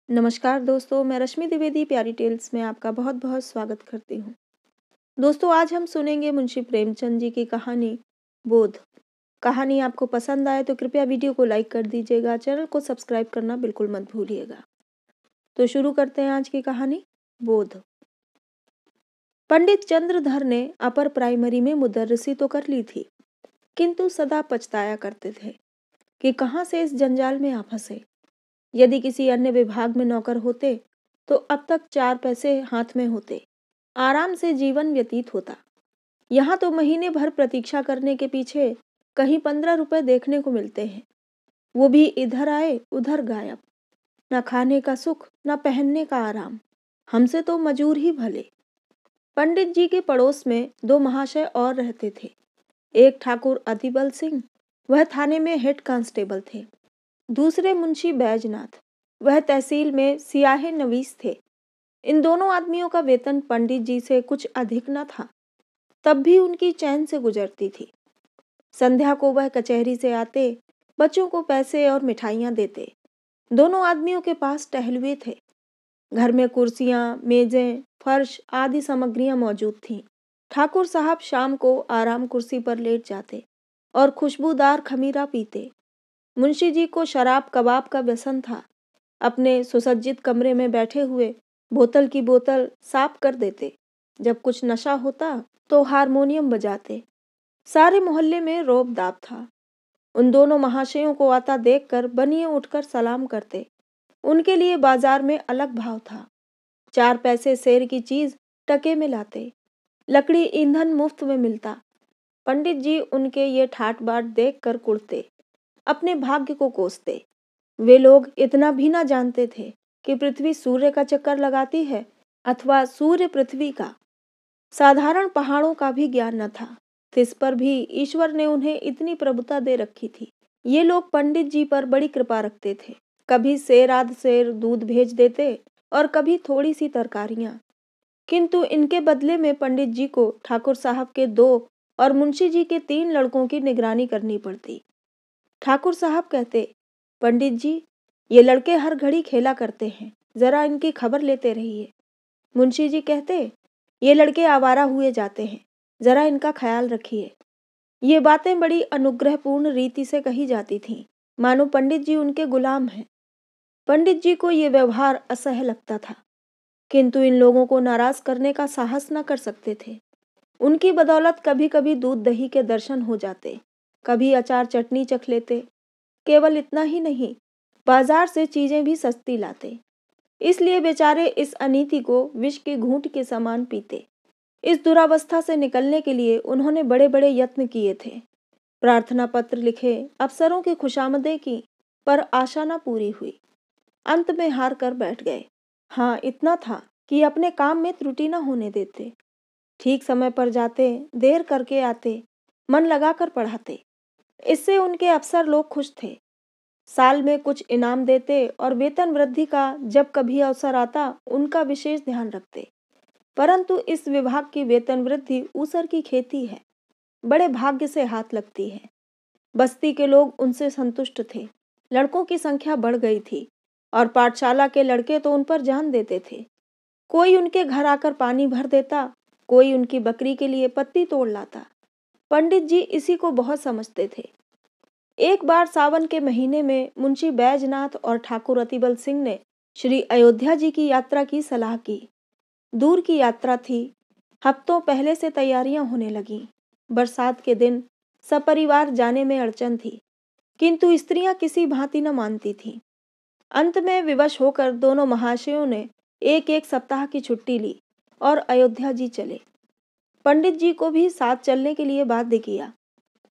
नमस्कार दोस्तों, मैं रश्मि द्विवेदी प्यारी टेल्स में आपका बहुत-बहुत स्वागत करती हूँ। दोस्तों, आज हम सुनेंगे मुंशी प्रेमचंद जी की कहानी बोध। कहानी आपको पसंद आए तो कृपया वीडियो को लाइक कर दीजिएगा, चैनल को सब्सक्राइब करना बिल्कुल मत भूलिएगा। तो शुरू करते हैं आज की कहानी बोध। पंडित चंद्रधर ने अपर प्राइमरी में मुदर्रिसी तो कर ली थी, किंतु सदा पछताया करते थे कि कहाँ से इस जंजाल में आ फंसे। यदि किसी अन्य विभाग में नौकर होते तो अब तक 4 पैसे हाथ में होते, आराम से जीवन व्यतीत होता। यहाँ तो महीने भर प्रतीक्षा करने के पीछे कहीं 15 रुपए देखने को मिलते हैं, वो भी इधर आए उधर गायब। न खाने का सुख न पहनने का आराम, हमसे तो मजूर ही भले। पंडित जी के पड़ोस में 2 महाशय और रहते थे। एक ठाकुर अतिबल सिंह, वह थाने में हेड कांस्टेबल थे। दूसरे मुंशी बैजनाथ, वह तहसील में सियाहे नवीस थे। इन दोनों आदमियों का वेतन पंडित जी से कुछ अधिक न था, तब भी उनकी चैन से गुजरती थी। संध्या को वह कचहरी से आते, बच्चों को पैसे और मिठाइयाँ देते। दोनों आदमियों के पास टहलुए थे। घर में कुर्सियाँ, मेजें, फर्श आदि सामग्रियाँ मौजूद थीं। ठाकुर साहब शाम को आराम कुर्सी पर लेट जाते और खुशबूदार खमीरा पीते। मुंशी जी को शराब कबाब का व्यसन था। अपने सुसज्जित कमरे में बैठे हुए बोतल की बोतल साफ कर देते। जब कुछ नशा होता तो हारमोनियम बजाते। सारे मोहल्ले में रौब दाब था। उन दोनों महाशयों को आता देखकर बनिए उठकर सलाम करते। उनके लिए बाजार में अलग भाव था। 4 पैसे सेर की चीज टके में लाते। लकड़ी ईंधन मुफ्त में मिलता। पंडित जी उनके ये ठाट बाट देख कर कुढ़ते, अपने भाग्य को कोसते। वे लोग इतना भी ना जानते थे कि पृथ्वी सूर्य का चक्कर लगाती है अथवा सूर्य पृथ्वी का। साधारण पहाड़ों का भी ज्ञान न था। इस पर भी ईश्वर ने उन्हें इतनी प्रभुता दे रखी थी। ये लोग पंडित जी पर बड़ी कृपा रखते थे। कभी सेर आध सेर दूध भेज देते और कभी थोड़ी सी तरकारियां। किंतु इनके बदले में पंडित जी को ठाकुर साहब के 2 और मुंशी जी के 3 लड़कों की निगरानी करनी पड़ती। ठाकुर साहब कहते, पंडित जी, ये लड़के हर घड़ी खेला करते हैं, जरा इनकी खबर लेते रहिए। मुंशी जी कहते, ये लड़के आवारा हुए जाते हैं, जरा इनका ख्याल रखिए। ये बातें बड़ी अनुग्रहपूर्ण रीति से कही जाती थीं, मानो पंडित जी उनके गुलाम हैं। पंडित जी को ये व्यवहार असह्य लगता था, किंतु इन लोगों को नाराज करने का साहस न कर सकते थे। उनकी बदौलत कभी कभी दूध दही के दर्शन हो जाते, कभी अचार चटनी चख लेते। केवल इतना ही नहीं, बाजार से चीजें भी सस्ती लाते। इसलिए बेचारे इस अनीति को विष के घूंट के समान पीते। इस दुरावस्था से निकलने के लिए उन्होंने बड़े बड़े यत्न किए थे। प्रार्थना पत्र लिखे, अफसरों की खुशामदें की, पर आशा न पूरी हुई। अंत में हार कर बैठ गए। हाँ, इतना था कि अपने काम में त्रुटि न होने देते। ठीक समय पर जाते, देर करके आते, मन लगाकर पढ़ाते। इससे उनके अफसर लोग खुश थे। साल में कुछ इनाम देते और वेतन वृद्धि का जब कभी अवसर आता उनका विशेष ध्यान रखते। परंतु इस विभाग की वेतन वृद्धि ऊसर की खेती है, बड़े भाग्य से हाथ लगती है। बस्ती के लोग उनसे संतुष्ट थे। लड़कों की संख्या बढ़ गई थी और पाठशाला के लड़के तो उन पर जान देते थे। कोई उनके घर आकर पानी भर देता, कोई उनकी बकरी के लिए पत्ती तोड़ लाता। पंडित जी इसी को बहुत समझते थे। एक बार सावन के महीने में मुंशी बैजनाथ और ठाकुर अतिबल सिंह ने श्री अयोध्या जी की यात्रा की सलाह की। दूर की यात्रा थी। हफ्तों पहले से तैयारियां होने लगीं। बरसात के दिन सपरिवार जाने में अड़चन थी, किंतु स्त्रियां किसी भांति न मानती थीं। अंत में विवश होकर दोनों महाशयों ने एक एक सप्ताह की छुट्टी ली और अयोध्या जी चले। पंडित जी को भी साथ चलने के लिए बाध्य किया।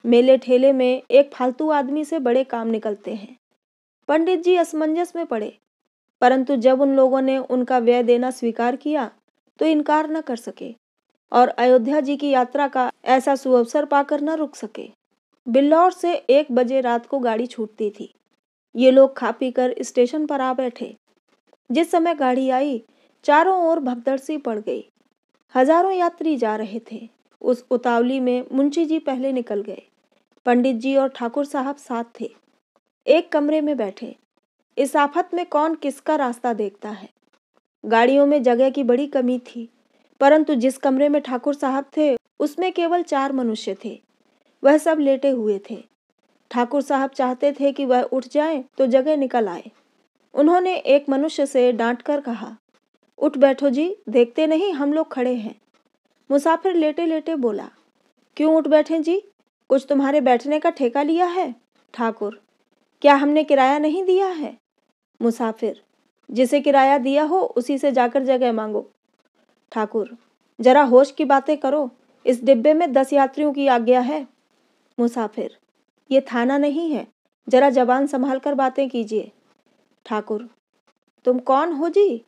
मेले ठेले में एक फालतू आदमी से बड़े काम निकलते हैं। पंडित जी असमंजस में पड़े, परंतु जब उन लोगों ने उनका व्यय देना स्वीकार किया तो इनकार न कर सके और अयोध्या जी की यात्रा का ऐसा सुअवसर पाकर न रुक सके। बिल्लौर से 1 बजे रात को गाड़ी छूटती थी। ये लोग खा पी कर स्टेशन पर आ बैठे। जिस समय गाड़ी आई, चारों ओर भगदड़ सी पड़ गई। हजारों यात्री जा रहे थे। उस उतावली में मुंशी जी पहले निकल गए। पंडित जी और ठाकुर साहब साथ थे। एक कमरे में बैठे। इस आफत में कौन किसका रास्ता देखता है। गाड़ियों में जगह की बड़ी कमी थी, परंतु जिस कमरे में ठाकुर साहब थे उसमें केवल 4 मनुष्य थे। वह सब लेटे हुए थे। ठाकुर साहब चाहते थे कि वह उठ जाएं तो जगह निकल आए। उन्होंने एक मनुष्य से डांट कर कहा, उठ बैठो जी, देखते नहीं हम लोग खड़े हैं। मुसाफिर लेटे लेटे बोला, क्यों उठ बैठे जी, कुछ तुम्हारे बैठने का ठेका लिया है? ठाकुर, क्या हमने किराया नहीं दिया है? मुसाफिर, जिसे किराया दिया हो उसी से जाकर जगह मांगो। ठाकुर, जरा होश की बातें करो, इस डिब्बे में 10 यात्रियों की आज्ञा है। मुसाफिर, ये थाना नहीं है, जरा जबान संभाल कर बातें कीजिए। ठाकुर, तुम कौन हो जी?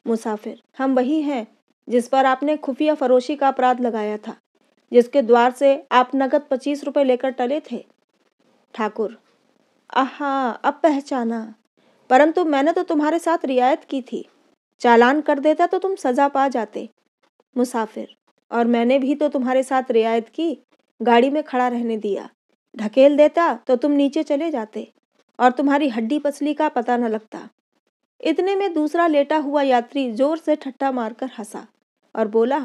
मुसाफिर, हम वही हैं जिस पर आपने खुफिया फरोशी का अपराध लगाया था, जिसके द्वार से आप नगद 25 रुपए लेकर टले थे। ठाकुर, आहा, अब पहचाना, परंतु मैंने तो तुम्हारे साथ रियायत की थी, चालान कर देता तो तुम सजा पा जाते। मुसाफिर, और मैंने भी तो तुम्हारे साथ रियायत की, गाड़ी में खड़ा रहने दिया, ढकेल देता तो तुम नीचे चले जाते और तुम्हारी हड्डी पसली का पता न लगता। इतने में दूसरा लेटा हुआ यात्री जोर से ठट्ठा मारकर हंसा और बोला,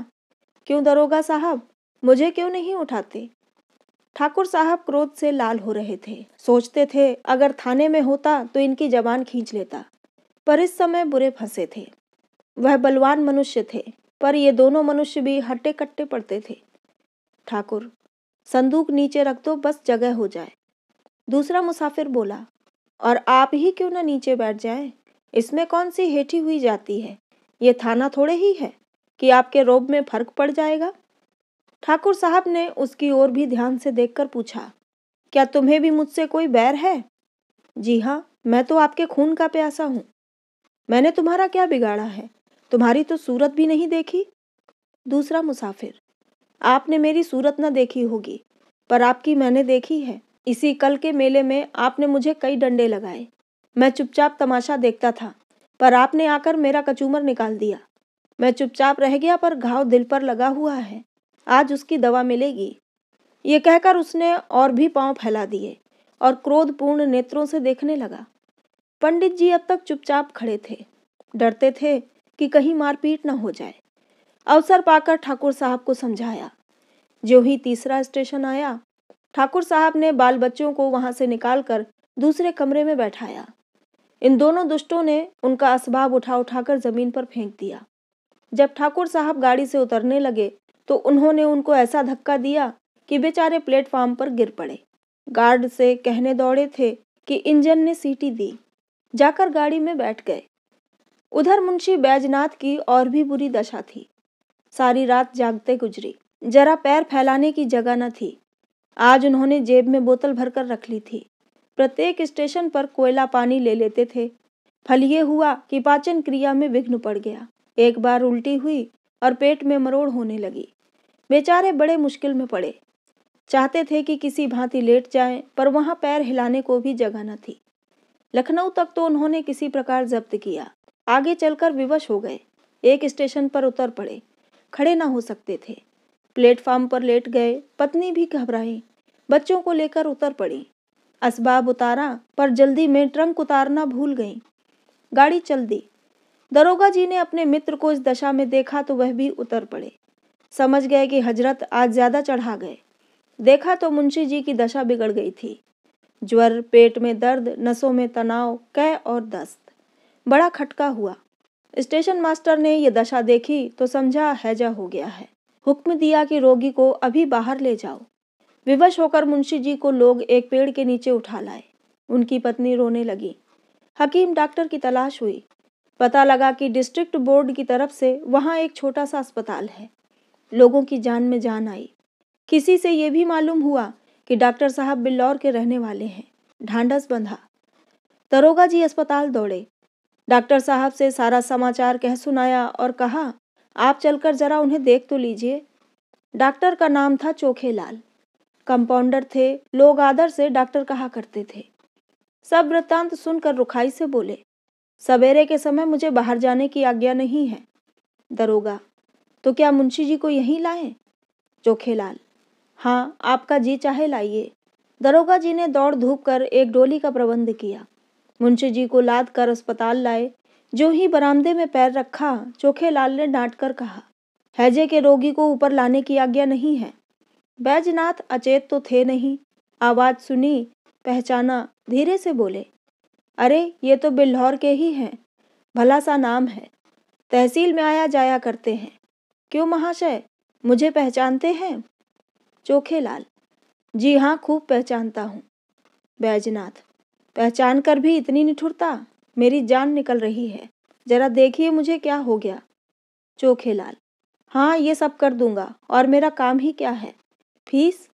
क्यों दरोगा साहब, मुझे क्यों नहीं उठाते? ठाकुर साहब क्रोध से लाल हो रहे थे। सोचते थे अगर थाने में होता तो इनकी जबान खींच लेता, पर इस समय बुरे फंसे थे। वह बलवान मनुष्य थे, पर ये दोनों मनुष्य भी हट्टे कट्टे पड़ते थे। ठाकुर, संदूक नीचे रख दो, बस जगह हो जाए। दूसरा मुसाफिर बोला, और आप ही क्यों न नीचे बैठ जाएं? इसमें कौन सी हेठी हुई जाती है, ये थाना थोड़े ही है कि आपके रोब में फर्क पड़ जाएगा। ठाकुर साहब ने उसकी ओर भी ध्यान से देखकर पूछा, क्या तुम्हें भी मुझसे कोई बैर है? जी हाँ, मैं तो आपके खून का प्यासा हूँ। मैंने तुम्हारा क्या बिगाड़ा है? तुम्हारी तो सूरत भी नहीं देखी। दूसरा मुसाफिर, आपने मेरी सूरत न देखी होगी, पर आपकी मैंने देखी है। इसी कल के मेले में आपने मुझे कई डंडे लगाए, मैं चुपचाप तमाशा देखता था, पर आपने आकर मेरा कचूमर निकाल दिया। मैं चुपचाप रह गया, पर घाव दिल पर लगा हुआ है, आज उसकी दवा मिलेगी। ये कहकर उसने और भी पांव फैला दिए और क्रोधपूर्ण नेत्रों से देखने लगा। पंडित जी अब तक चुपचाप खड़े थे, डरते थे कि कहीं मारपीट न हो जाए। अवसर पाकर ठाकुर साहब को समझाया। ज्यों ही तीसरा स्टेशन आया, ठाकुर साहब ने बाल बच्चों को वहां से निकालकर दूसरे कमरे में बैठाया। इन दोनों दुष्टों ने उनका असबाब उठा उठाकर जमीन पर फेंक दिया। जब ठाकुर साहब गाड़ी से उतरने लगे तो उन्होंने उनको ऐसा धक्का दिया कि बेचारे प्लेटफॉर्म पर गिर पड़े। गार्ड से कहने दौड़े थे कि इंजन ने सीटी दी, जाकर गाड़ी में बैठ गए। उधर मुंशी बैजनाथ की और भी बुरी दशा थी। सारी रात जागते गुजरी, जरा पैर फैलाने की जगह न थी। आज उन्होंने जेब में बोतल भरकर रख ली थी। प्रत्येक स्टेशन पर कोयला पानी ले लेते थे। फल ये हुआ कि पाचन क्रिया में विघ्न पड़ गया। एक बार उल्टी हुई और पेट में मरोड़ होने लगी। बेचारे बड़े मुश्किल में पड़े। चाहते थे कि किसी भांति लेट जाएं, पर वहां पैर हिलाने को भी जगह न थी। लखनऊ तक तो उन्होंने किसी प्रकार जब्त किया। आगे चलकर विवश हो गए। एक स्टेशन पर उतर पड़े, खड़े ना हो सकते थे। प्लेटफॉर्म पर लेट गए। पत्नी भी घबराई, बच्चों को लेकर उतर पड़ी। असबाब उतारा, पर जल्दी में ट्रंक उतारना भूल गई। गाड़ी चल दी। दरोगा जी ने अपने मित्र को इस दशा में देखा तो वह भी उतर पड़े। समझ गए कि हजरत आज ज्यादा चढ़ा गए। देखा तो मुंशी जी की दशा बिगड़ गई थी। ज्वर, पेट में दर्द, नसों में तनाव, कै और दस्त। बड़ा खटका हुआ। स्टेशन मास्टर ने यह दशा देखी तो समझा हैजा हो गया है। हुक्म दिया कि रोगी को अभी बाहर ले जाओ। विवश होकर मुंशी जी को लोग एक पेड़ के नीचे उठा लाए। उनकी पत्नी रोने लगी। हकीम डॉक्टर की तलाश हुई। पता लगा कि डिस्ट्रिक्ट बोर्ड की तरफ से वहां एक छोटा सा अस्पताल है। लोगों की जान में जान आई। किसी से यह भी मालूम हुआ कि डॉक्टर साहब बिल्लौर के रहने वाले हैं। ढांढस बंधा। दरोगा जी अस्पताल दौड़े। डॉक्टर साहब से सारा समाचार कह सुनाया और कहा, आप चलकर जरा उन्हें देख तो लीजिए। डॉक्टर का नाम था चोखेलाल। कंपाउंडर थे। लोग आदर से डॉक्टर कहा करते थे। सब वृत्तांत सुनकर रुखाई से बोले, सवेरे के समय मुझे बाहर जाने की आज्ञा नहीं है। दरोगा, तो क्या मुंशी जी को यहीं लाएं? चोखेलाल, हाँ, आपका जी चाहे लाइए। दरोगा जी ने दौड़ धूप कर एक डोली का प्रबंध किया। मुंशी जी को लाद कर अस्पताल लाए। जो ही बरामदे में पैर रखा, चोखेलाल ने डांट कर कहा, हैजे के रोगी को ऊपर लाने की आज्ञा नहीं है। बैजनाथ अचेत तो थे नहीं। आवाज सुनी, पहचाना, धीरे से बोले, अरे ये तो बिल्हौर के ही हैं। भला सा नाम है, तहसील में आया जाया करते हैं। क्यों महाशय, मुझे पहचानते हैं? चोखेलाल, जी हाँ, खूब पहचानता हूँ। बैजनाथ, पहचान कर भी इतनी निठुरता? मेरी जान निकल रही है, जरा देखिए मुझे क्या हो गया। चोखेलाल, हाँ, ये सब कर दूंगा, और मेरा काम ही क्या है। फीस?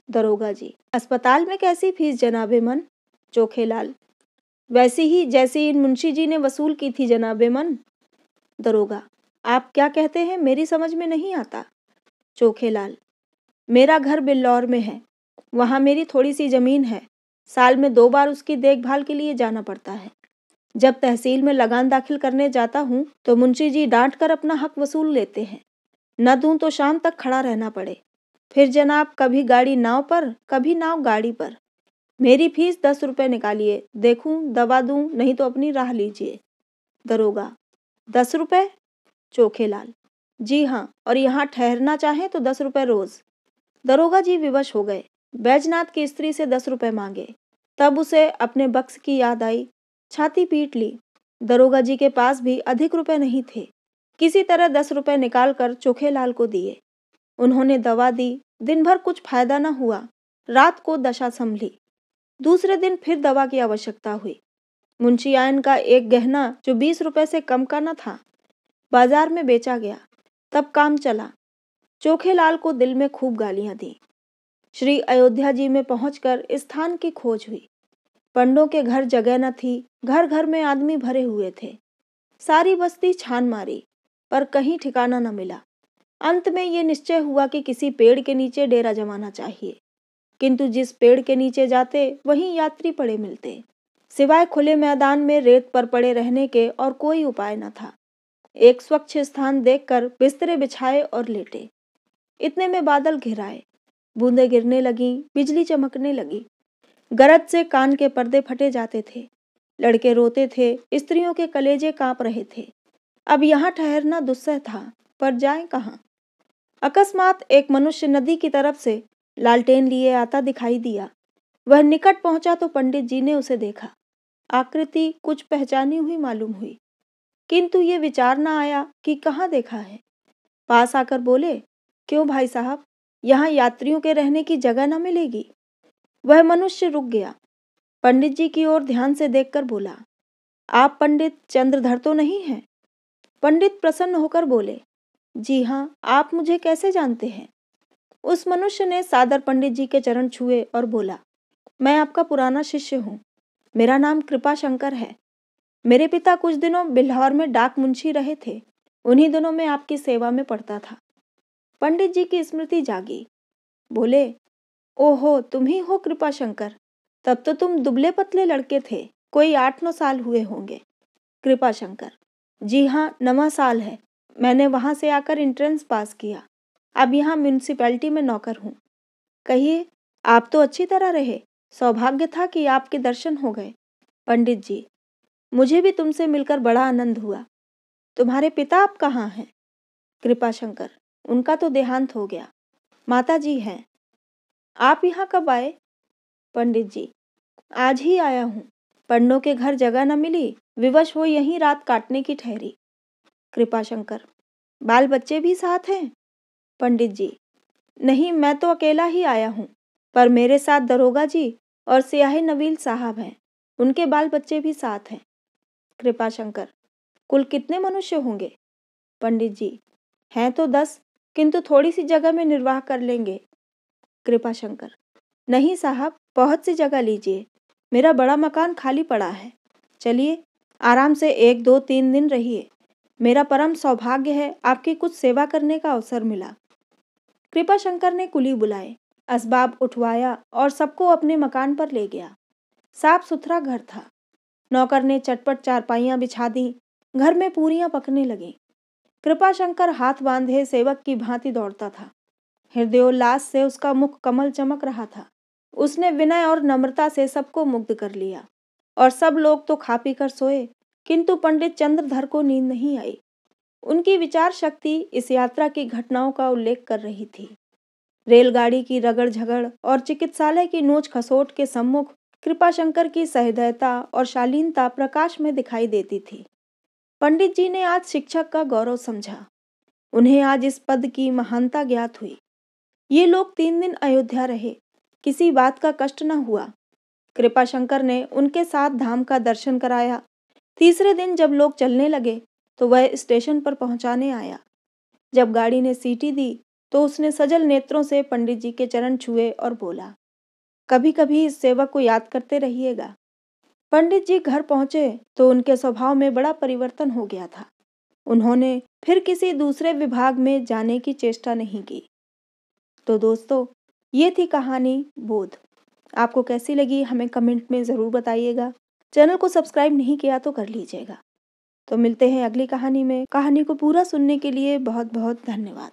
दरोगा जी, अस्पताल में कैसी फीस जनाबे मन? चोखेलाल, वैसी ही जैसी इन मुंशी जी ने वसूल की थी जनाबे मन। दरोगा, आप क्या कहते हैं, मेरी समझ में नहीं आता। चोखेलाल, मेरा घर बिल्लौर में है, वहाँ मेरी थोड़ी सी जमीन है। साल में 2 बार उसकी देखभाल के लिए जाना पड़ता है। जब तहसील में लगान दाखिल करने जाता हूँ तो मुंशी जी डांट कर अपना हक वसूल लेते हैं। न दूं तो शाम तक खड़ा रहना पड़े। फिर जनाब कभी गाड़ी नाव पर, कभी नाव गाड़ी पर। मेरी फीस 10 रुपए निकालिए, देखूं दवा दूं, नहीं तो अपनी राह लीजिए। दरोगा, 10 रुपए? चोखेलाल, जी हाँ, और यहाँ ठहरना चाहें तो 10 रुपए रोज। दरोगा जी विवश हो गए। बैजनाथ की स्त्री से 10 रुपए मांगे। तब उसे अपने बक्स की याद आई। छाती पीट ली। दरोगा जी के पास भी अधिक रुपए नहीं थे। किसी तरह 10 रुपए निकाल कर चोखेलाल को दिए। उन्होंने दवा दी। दिन भर कुछ फायदा न हुआ। रात को दशा संभली। दूसरे दिन फिर दवा की आवश्यकता हुई। मुंशी आयन का एक गहना जो 20 रुपए से कम का न था, बाजार में बेचा गया। तब काम चला। चोखेलाल को दिल में खूब गालियां दी। श्री अयोध्या जी में पहुंचकर स्थान की खोज हुई। पंडों के घर जगह न थी। घर घर में आदमी भरे हुए थे। सारी बस्ती छान मारी, पर कहीं ठिकाना न मिला। अंत में ये निश्चय हुआ कि किसी पेड़ के नीचे डेरा जमाना चाहिए। किंतु जिस पेड़ के नीचे जाते वहीं यात्री पड़े मिलते। सिवाय खुले मैदान में रेत पर पड़े रहने के और कोई उपाय न था। एक स्वच्छ स्थान देखकर बिस्तरे बिछाए और लेटे। इतने में बादल घिर आए। बूंदें गिरने लगीं, बिजली चमकने लगी। गरज से कान के पर्दे फटे जाते थे। लड़के रोते थे, स्त्रियों के कलेजे कांप रहे थे। अब यहाँ ठहरना दुस्सह था, पर जाएं कहाँ? अकस्मात एक मनुष्य नदी की तरफ से लालटेन लिए आता दिखाई दिया। वह निकट पहुंचा तो पंडित जी ने उसे देखा। आकृति कुछ पहचानी हुई मालूम हुई, किंतु ये विचार न आया कि कहाँ देखा है। पास आकर बोले, क्यों भाई साहब, यहाँ यात्रियों के रहने की जगह न मिलेगी? वह मनुष्य रुक गया। पंडित जी की ओर ध्यान से देखकर बोला, आप पंडित चंद्रधर तो नहीं हैं? पंडित प्रसन्न होकर बोले, जी हाँ, आप मुझे कैसे जानते हैं? उस मनुष्य ने सादर पंडित जी के चरण छुए और बोला, मैं आपका पुराना शिष्य हूँ। मेरा नाम कृपाशंकर है। मेरे पिता कुछ दिनों बिल्हौर में डाक मुंशी रहे थे। उन्हीं दिनों में आपकी सेवा में पड़ता था। पंडित जी की स्मृति जागी। बोले, ओहो, तुम ही हो कृपाशंकर। तब तो तुम दुबले पतले लड़के थे, कोई 8-9 साल हुए होंगे। कृपाशंकर, जी हाँ, 9वां साल है। मैंने वहां से आकर एंट्रेंस पास किया। अब यहाँ म्यूनिसिपैलिटी में नौकर हूँ। कहिए, आप तो अच्छी तरह रहे। सौभाग्य था कि आपके दर्शन हो गए। पंडित जी, मुझे भी तुमसे मिलकर बड़ा आनंद हुआ। तुम्हारे पिता अब कहाँ हैं? कृपाशंकर, उनका तो देहांत हो गया। माता जी हैं। आप यहाँ कब आए? पंडित जी, आज ही आया हूँ। पंडों के घर जगह न मिली, विवश हो यहीं रात काटने की ठहरी। कृपाशंकर, बाल बच्चे भी साथ हैं? पंडित जी, नहीं, मैं तो अकेला ही आया हूँ, पर मेरे साथ दरोगा जी और सियाही नवील साहब हैं। उनके बाल बच्चे भी साथ हैं। कृपाशंकर, कुल कितने मनुष्य होंगे? पंडित जी, हैं तो 10, किंतु थोड़ी सी जगह में निर्वाह कर लेंगे। कृपाशंकर, नहीं साहब, बहुत सी जगह लीजिए। मेरा बड़ा मकान खाली पड़ा है। चलिए, आराम से 1-2-3 दिन रहिए। मेरा परम सौभाग्य है, आपकी कुछ सेवा करने का अवसर मिला। कृपाशंकर ने कुली बुलाए, असबाब उठवाया और सबको अपने मकान पर ले गया। साफ सुथरा घर था। नौकर ने चटपट चारपाइयां बिछा दी। घर में पूरियां पकने लगीं। कृपाशंकर हाथ बांधे सेवक की भांति दौड़ता था। हृदयोल्लास से उसका मुख कमल चमक रहा था। उसने विनय और नम्रता से सबको मुग्ध कर लिया। और सब लोग तो खा पी कर सोए, किंतु पंडित चंद्रधर को नींद नहीं आई। उनकी विचार शक्ति इस यात्रा की घटनाओं का उल्लेख कर रही थी। रेलगाड़ी की रगड़ झगड़ और चिकित्सालय की नोच खसोट के सम्मुख कृपाशंकर की सहृदयता और शालीनता प्रकाश में दिखाई देती थी। पंडित जी ने आज शिक्षक का गौरव समझा। उन्हें आज इस पद की महानता ज्ञात हुई। ये लोग 3 दिन अयोध्या रहे, किसी बात का कष्ट न हुआ। कृपाशंकर ने उनके साथ धाम का दर्शन कराया। तीसरे दिन जब लोग चलने लगे तो वह स्टेशन पर पहुंचाने आया। जब गाड़ी ने सीटी दी तो उसने सजल नेत्रों से पंडित जी के चरण छुए और बोला, कभी कभी इस सेवक को याद करते रहिएगा। पंडित जी घर पहुंचे तो उनके स्वभाव में बड़ा परिवर्तन हो गया था। उन्होंने फिर किसी दूसरे विभाग में जाने की चेष्टा नहीं की। तो दोस्तों, ये थी कहानी बोध। आपको कैसी लगी हमें कमेंट में ज़रूर बताइएगा। चैनल को सब्सक्राइब नहीं किया तो कर लीजिएगा। तो मिलते हैं अगली कहानी में। कहानी को पूरा सुनने के लिए बहुत बहुत धन्यवाद।